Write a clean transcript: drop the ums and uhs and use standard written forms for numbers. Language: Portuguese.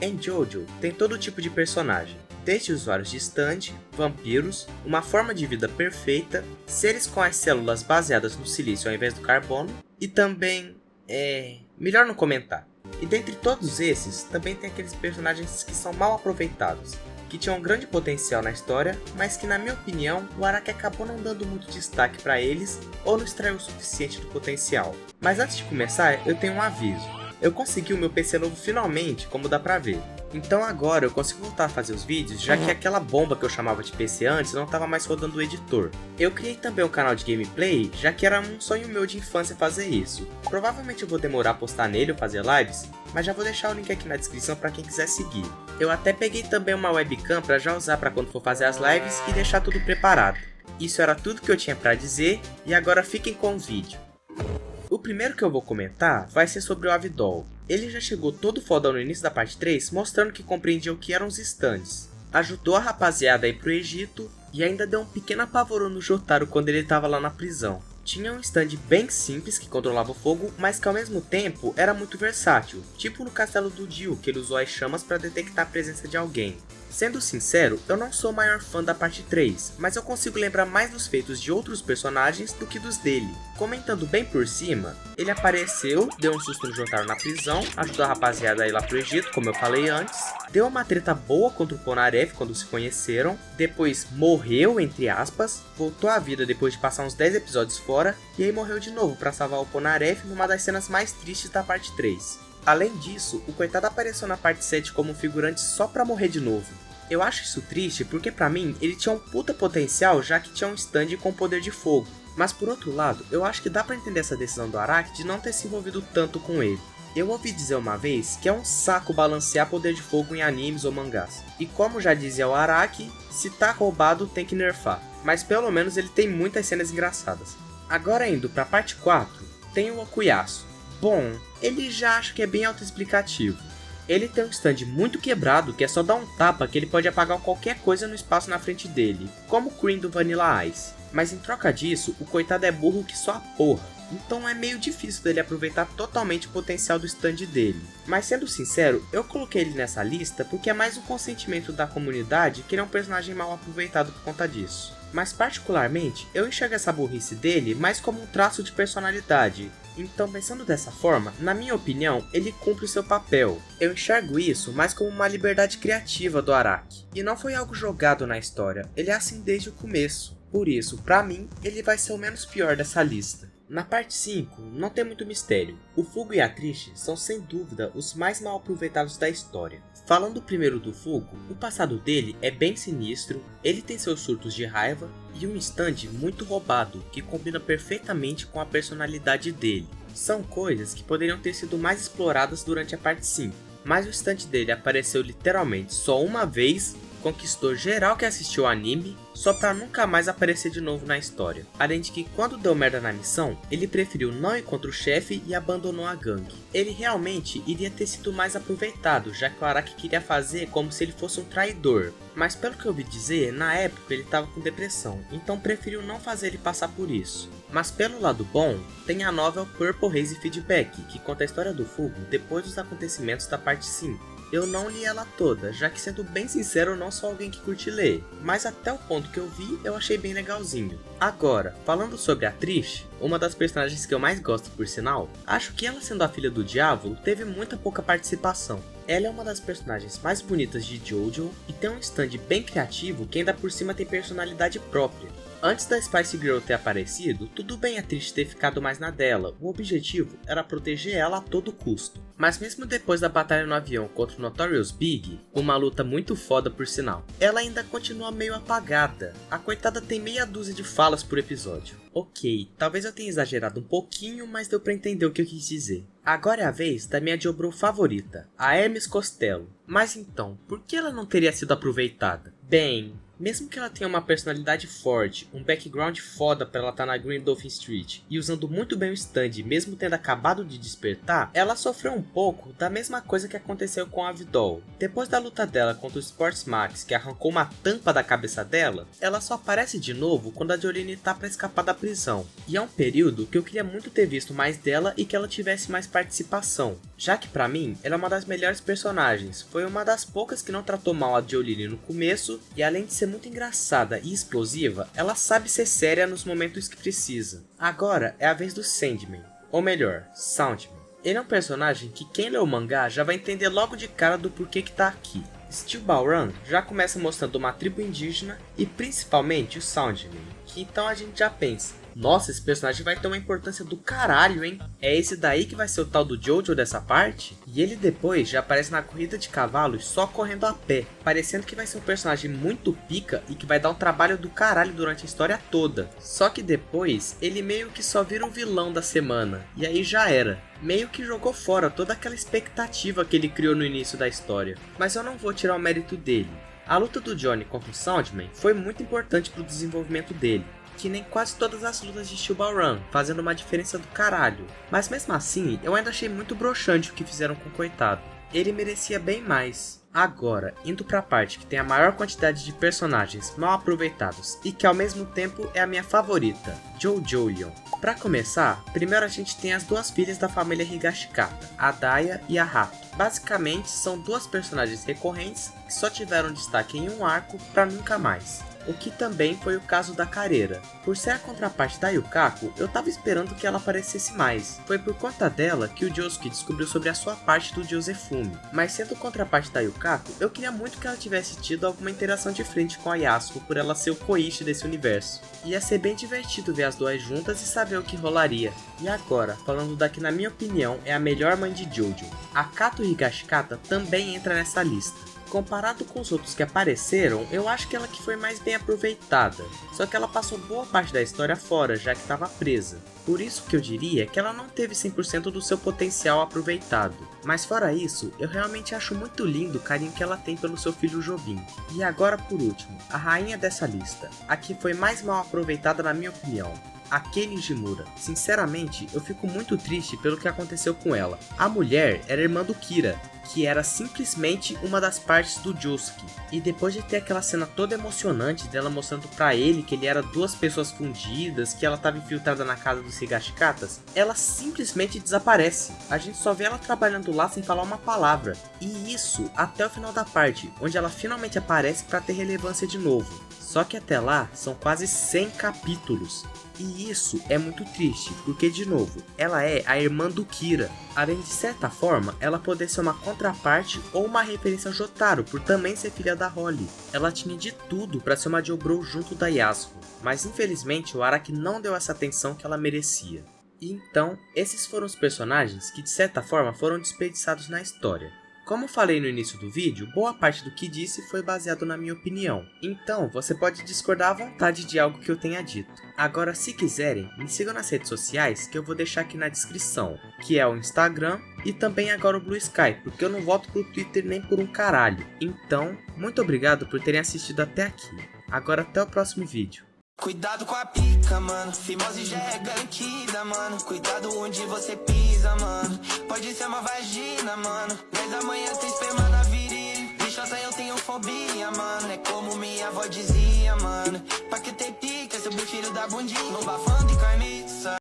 Em Jojo tem todo tipo de personagem, desde usuários de stand, vampiros, uma forma de vida perfeita, seres com as células baseadas no silício ao invés do carbono, e também... melhor não comentar. E dentre todos esses, também tem aqueles personagens que são mal aproveitados, que tinham um grande potencial na história, mas que na minha opinião, o Araki acabou não dando muito destaque para eles, ou não extraiu o suficiente do potencial. Mas antes de começar, eu tenho um aviso. Eu consegui o meu PC novo finalmente, como dá pra ver. Então agora eu consigo voltar a fazer os vídeos, já que aquela bomba que eu chamava de PC antes não estava mais rodando o editor. Eu criei também um canal de gameplay, já que era um sonho meu de infância fazer isso. Provavelmente eu vou demorar a postar nele ou fazer lives, mas já vou deixar o link aqui na descrição para quem quiser seguir. Eu até peguei também uma webcam para já usar para quando for fazer as lives e deixar tudo preparado. Isso era tudo que eu tinha para dizer, e agora fiquem com o vídeo. O primeiro que eu vou comentar vai ser sobre o Avidol. Ele já chegou todo fodão no início da parte 3, mostrando que compreendia o que eram os stands. Ajudou a rapaziada a ir pro Egito e ainda deu um pequeno apavorão no Jotaro quando ele tava lá na prisão. Tinha um stand bem simples que controlava o fogo, mas que ao mesmo tempo era muito versátil, tipo no castelo do Dio, que ele usou as chamas para detectar a presença de alguém. Sendo sincero, eu não sou o maior fã da parte 3, mas eu consigo lembrar mais dos feitos de outros personagens do que dos dele. Comentando bem por cima, ele apareceu, deu um susto no Jotaro na prisão, ajudou a rapaziada a ir lá pro Egito, como eu falei antes, deu uma treta boa contra o Polnareff quando se conheceram, depois morreu, entre aspas, voltou à vida depois de passar uns 10 episódios fora, e aí morreu de novo para salvar o Polnareff numa das cenas mais tristes da parte 3. Além disso, o coitado apareceu na parte 7 como um figurante só pra morrer de novo. Eu acho isso triste porque pra mim ele tinha um puta potencial, já que tinha um stand com poder de fogo. Mas por outro lado, eu acho que dá pra entender essa decisão do Araki de não ter se envolvido tanto com ele. Eu ouvi dizer uma vez que é um saco balancear poder de fogo em animes ou mangás. E como já dizia o Araki, se tá roubado tem que nerfar. Mas pelo menos ele tem muitas cenas engraçadas. Agora indo pra parte 4, tem o Okuyasu. Bom, ele já acho que é bem autoexplicativo. Ele tem um stand muito quebrado que é só dar um tapa que ele pode apagar qualquer coisa no espaço na frente dele, como o Cream do Vanilla Ice. Mas em troca disso, o coitado é burro que só a porra, então é meio difícil dele aproveitar totalmente o potencial do stand dele. Mas sendo sincero, eu coloquei ele nessa lista porque é mais um consentimento da comunidade que ele é um personagem mal aproveitado por conta disso. Mas particularmente, eu enxergo essa burrice dele mais como um traço de personalidade. Então, pensando dessa forma, na minha opinião, ele cumpre o seu papel. Eu enxergo isso mais como uma liberdade criativa do Araki. E não foi algo jogado na história, ele é assim desde o começo. Por isso, pra mim, ele vai ser o menos pior dessa lista. Na parte 5, não tem muito mistério. O Fugo e a Trish são sem dúvida os mais mal aproveitados da história. Falando primeiro do Fugo, o passado dele é bem sinistro, ele tem seus surtos de raiva e um stand muito roubado que combina perfeitamente com a personalidade dele. São coisas que poderiam ter sido mais exploradas durante a parte 5, mas o stand dele apareceu literalmente só uma vez, conquistou geral que assistiu o anime, só pra nunca mais aparecer de novo na história. Além de que quando deu merda na missão, ele preferiu não ir contra o chefe e abandonou a gangue. Ele realmente iria ter sido mais aproveitado, já que o Araki queria fazer como se ele fosse um traidor. Mas pelo que eu ouvi dizer, na época ele estava com depressão, então preferiu não fazer ele passar por isso. Mas pelo lado bom, tem a novel Purple Haze Feedback, que conta a história do Fugo depois dos acontecimentos da parte 5. Eu não li ela toda, já que sendo bem sincero eu não sou alguém que curte ler, mas até o ponto que eu vi eu achei bem legalzinho. Agora, falando sobre a Trish, uma das personagens que eu mais gosto por sinal, acho que ela sendo a filha do diabo teve muita pouca participação. Ela é uma das personagens mais bonitas de Jojo e tem um stand bem criativo que ainda por cima tem personalidade própria. Antes da Spice Girl ter aparecido, tudo bem a Trish ter ficado mais na dela, o objetivo era proteger ela a todo custo. Mas mesmo depois da batalha no avião contra o Notorious Big, uma luta muito foda por sinal, ela ainda continua meio apagada. A coitada tem meia dúzia de falas por episódio. Ok, talvez eu tenha exagerado um pouquinho, mas deu pra entender o que eu quis dizer. Agora é a vez da minha Jobro favorita, a Hermes Costello. Mas então, por que ela não teria sido aproveitada? Bem, Mesmo que ela tenha uma personalidade forte, um background foda pra ela estar na Green Dolphin Street e usando muito bem o stand mesmo tendo acabado de despertar, ela sofreu um pouco da mesma coisa que aconteceu com a Vidal. Depois da luta dela contra o Sports Max, que arrancou uma tampa da cabeça dela, ela só aparece de novo quando a Jolene tá pra escapar da prisão. E é um período que eu queria muito ter visto mais dela e que ela tivesse mais participação, já que pra mim ela é uma das melhores personagens, foi uma das poucas que não tratou mal a Jolene no começo e além de ser muito engraçada e explosiva, ela sabe ser séria nos momentos que precisa. Agora é a vez do Sandman, ou melhor, Soundman. Ele é um personagem que quem lê o mangá já vai entender logo de cara do porquê que tá aqui. Steel Ball Run já começa mostrando uma tribo indígena e principalmente o Soundman, que então a gente já pensa, nossa, esse personagem vai ter uma importância do caralho, hein? É esse daí que vai ser o tal do Jojo dessa parte? E ele depois já aparece na corrida de cavalos só correndo a pé, parecendo que vai ser um personagem muito pica e que vai dar um trabalho do caralho durante a história toda. Só que depois, ele meio que só vira o vilão da semana, e aí já era. Meio que jogou fora toda aquela expectativa que ele criou no início da história. Mas eu não vou tirar o mérito dele. A luta do Johnny contra o Soundman foi muito importante pro desenvolvimento dele, que nem quase todas as lutas de Steel Ball Run, fazendo uma diferença do caralho. Mas mesmo assim, eu ainda achei muito broxante o que fizeram com o coitado. Ele merecia bem mais. Agora, indo pra parte que tem a maior quantidade de personagens mal aproveitados e que ao mesmo tempo é a minha favorita, Jojo Leon. Pra começar, primeiro a gente tem as duas filhas da família Higashikata, a Daya e a Hato. Basicamente, são duas personagens recorrentes que só tiveram destaque em um arco pra nunca mais. O que também foi o caso da Carreira. Por ser a contraparte da Yukako, eu tava esperando que ela aparecesse mais. Foi por conta dela que o Josuke descobriu sobre a sua parte do Josefumi. Mas sendo contraparte da Yukako, eu queria muito que ela tivesse tido alguma interação de frente com a Yasuko por ela ser o Koichi desse universo. Ia ser bem divertido ver as duas juntas e saber o que rolaria. E agora, falando da que na minha opinião é a melhor mãe de Jojo. A Kato Higashikata também entra nessa lista. Comparado com os outros que apareceram, eu acho que ela que foi mais bem aproveitada. Só que ela passou boa parte da história fora, já que estava presa. Por isso que eu diria que ela não teve 100% do seu potencial aproveitado. Mas fora isso, eu realmente acho muito lindo o carinho que ela tem pelo seu filho Jobim. E agora por último, a rainha dessa lista, a que foi mais mal aproveitada na minha opinião. A Kei Nijimura. Sinceramente, eu fico muito triste pelo que aconteceu com ela. A mulher era irmã do Kira, que era simplesmente uma das partes do Josuke. E depois de ter aquela cena toda emocionante dela mostrando pra ele que ele era duas pessoas fundidas, que ela estava infiltrada na casa dos Higashikatas, ela simplesmente desaparece. A gente só vê ela trabalhando lá sem falar uma palavra. E isso até o final da parte, onde ela finalmente aparece pra ter relevância de novo. Só que até lá são quase 100 capítulos. E isso é muito triste, porque de novo, ela é a irmã do Kira. Além de certa forma, ela poder ser uma contraparte ou uma referência a Jotaro, por também ser filha da Holly. Ela tinha de tudo para ser uma Joubro junto da Yasuko, mas infelizmente o Araki não deu essa atenção que ela merecia. E então, esses foram os personagens que de certa forma foram desperdiçados na história. Como falei no início do vídeo, boa parte do que disse foi baseado na minha opinião. Então, você pode discordar à vontade de algo que eu tenha dito. Agora, se quiserem, me sigam nas redes sociais que eu vou deixar aqui na descrição, que é o Instagram e também agora o Blue Sky, porque eu não volto pro Twitter nem por um caralho. Então, muito obrigado por terem assistido até aqui. Agora até o próximo vídeo. Cuidado com a pica, mano. Fimose já é garantida, mano. Cuidado onde você pisa, mano. Pode ser uma vagina, mano. 10 da manhã tem esperma na virilha. Bichosa eu tenho fobia, mano. É como minha avó dizia, mano. Pra que ter pica, seu filho da bundinha. No bafão de carniça.